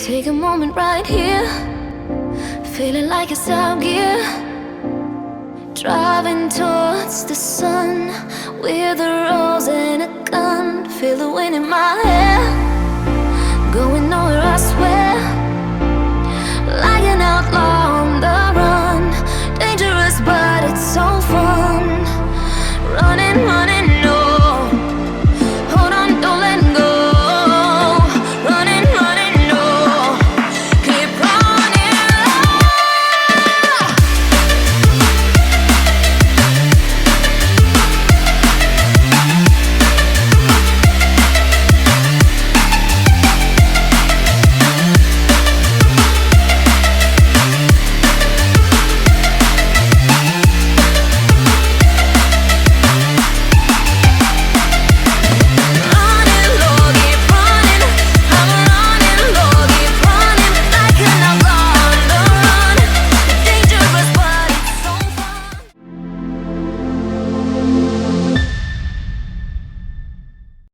Take a moment right here, feeling like it's out gear. Driving towards the sun with a rose and a gun. Feel the wind in my hair, going nowhere I swear.